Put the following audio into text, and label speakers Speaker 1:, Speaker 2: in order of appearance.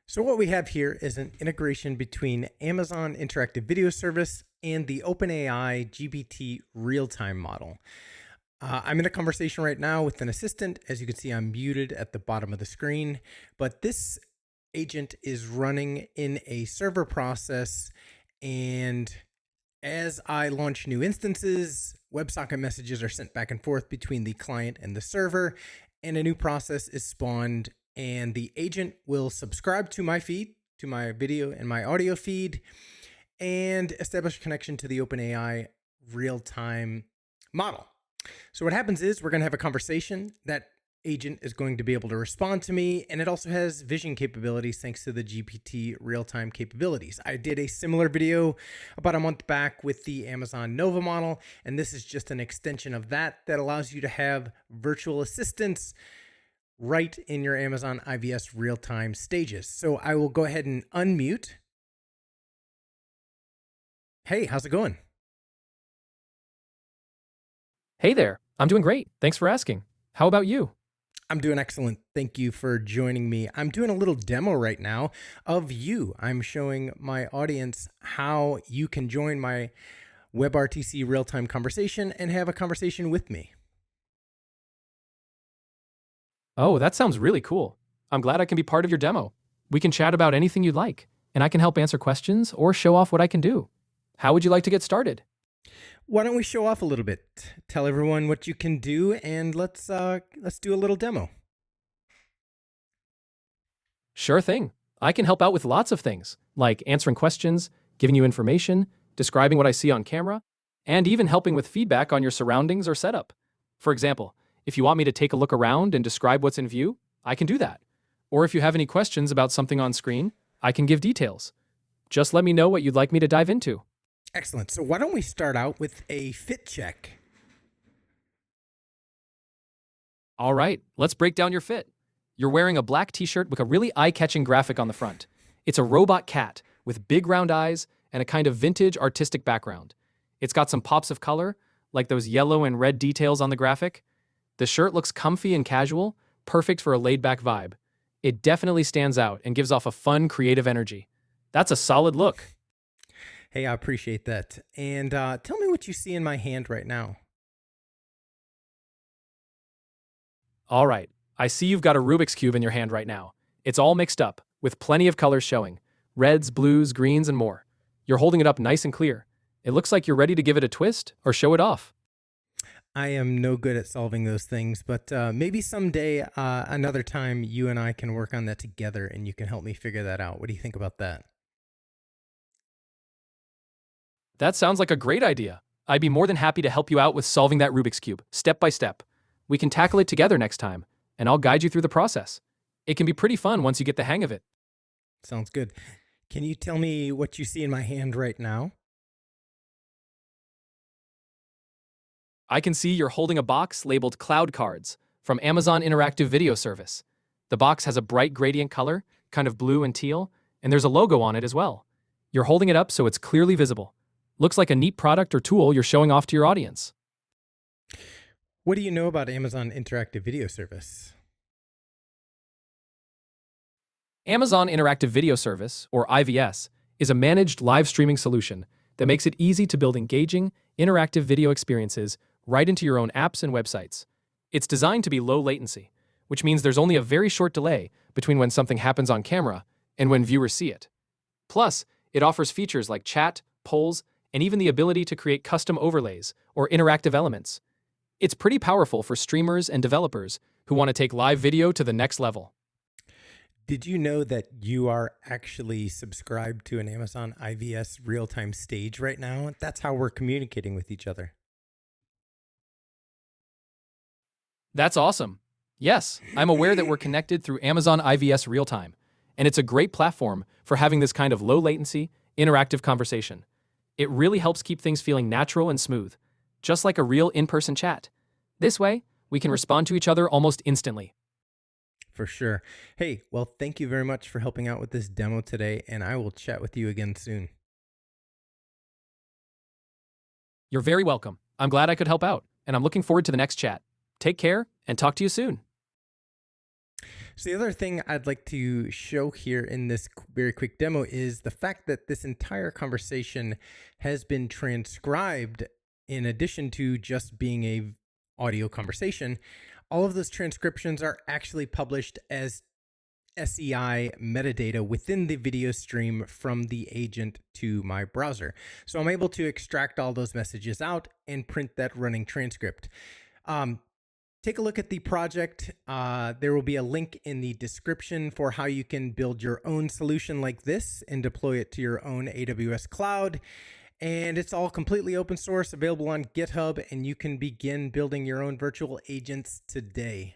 Speaker 1: So what we have here is an integration between Amazon Interactive Video Service and the OpenAI GPT real-time model. I'm in a conversation right now with an assistant. As you can see, I'm muted at the bottom of the screen, but this agent is running in a server process, and as I launch new instances, WebSocket messages are sent back and forth between the client and the server, and a new process is spawned, and the agent will subscribe to my feed, to my video and my audio feed, and establish a connection to the OpenAI real-time model. So what happens is we're going to have a conversation. That agent is going to be able to respond to me, and it also has vision capabilities thanks to the GPT real-time capabilities. I did a similar video about a month back with the Amazon Nova model, and this is just an extension of that allows you to have virtual assistants right in your Amazon IVS real-time stages. So I will go ahead and unmute. Hey, how's it going?
Speaker 2: Hey there, I'm doing great. Thanks for asking. How about you?
Speaker 1: I'm doing excellent. Thank you for joining me. I'm doing a little demo right now of you. I'm showing my audience how you can join my WebRTC real-time conversation and have a conversation with me.
Speaker 2: Oh, that sounds really cool. I'm glad I can be part of your demo. We can chat about anything you'd like, and I can help answer questions or show off what I can do. How would you like to get started?
Speaker 1: Why don't we show off a little bit? Tell everyone what you can do, and let's do a little demo.
Speaker 2: Sure thing. I can help out with lots of things, like answering questions, giving you information, describing what I see on camera, and even helping with feedback on your surroundings or setup. For example, if you want me to take a look around and describe what's in view, I can do that. Or if you have any questions about something on screen, I can give details. Just let me know what you'd like me to dive into.
Speaker 1: Excellent. So why don't we start out with a fit check?
Speaker 2: All right, let's break down your fit. You're wearing a black t-shirt with a really eye-catching graphic on the front. It's a robot cat with big round eyes and a kind of vintage artistic background. It's got some pops of color, like those yellow and red details on the graphic. The shirt looks comfy and casual, perfect for a laid-back vibe. It definitely stands out and gives off a fun, creative energy. That's a solid look.
Speaker 1: Hey, I appreciate that. And tell me what you see in my hand right now.
Speaker 2: All right, I see you've got a Rubik's Cube in your hand right now. It's all mixed up, with plenty of colors showing. Reds, blues, greens, and more. You're holding it up nice and clear. It looks like you're ready to give it a twist or show it off.
Speaker 1: I am no good at solving those things, but maybe someday, another time, you and I can work on that together and you can help me figure that out. What do you think about that?
Speaker 2: That sounds like a great idea. I'd be more than happy to help you out with solving that Rubik's Cube, step by step. We can tackle it together next time, and I'll guide you through the process. It can be pretty fun once you get the hang of it.
Speaker 1: Sounds good. Can you tell me what you see in my hand right now?
Speaker 2: I can see you're holding a box labeled Cloud Cards from Amazon Interactive Video Service. The box has a bright gradient color, kind of blue and teal, and there's a logo on it as well. You're holding it up so it's clearly visible. Looks like a neat product or tool you're showing off to your audience.
Speaker 1: What do you know about Amazon Interactive Video Service?
Speaker 2: Amazon Interactive Video Service, or IVS, is a managed live streaming solution that makes it easy to build engaging, interactive video experiences right into your own apps and websites. It's designed to be low latency, which means there's only a very short delay between when something happens on camera and when viewers see it. Plus, it offers features like chat, polls, and even the ability to create custom overlays or interactive elements. It's pretty powerful for streamers and developers who want to take live video to the next level.
Speaker 1: Did you know that you are actually subscribed to an Amazon IVS real-time stage right now? That's how we're communicating with each other.
Speaker 2: That's awesome. Yes, I'm aware that we're connected through Amazon IVS Real-Time, and it's a great platform for having this kind of low-latency, interactive conversation. It really helps keep things feeling natural and smooth, just like a real in-person chat. This way, we can respond to each other almost instantly.
Speaker 1: For sure. Hey, well, thank you very much for helping out with this demo today, and I will chat with you again soon.
Speaker 2: You're very welcome. I'm glad I could help out, and I'm looking forward to the next chat. Take care, and talk to you soon.
Speaker 1: So the other thing I'd like to show here in this very quick demo is the fact that this entire conversation has been transcribed in addition to just being a audio conversation. All of those transcriptions are actually published as SEI metadata within the video stream from the agent to my browser. So I'm able to extract all those messages out and print that running transcript. Take a look at the project. There will be a link in the description for how you can build your own solution like this and deploy it to your own AWS cloud. And it's all completely open source, available on GitHub, and you can begin building your own virtual agents today.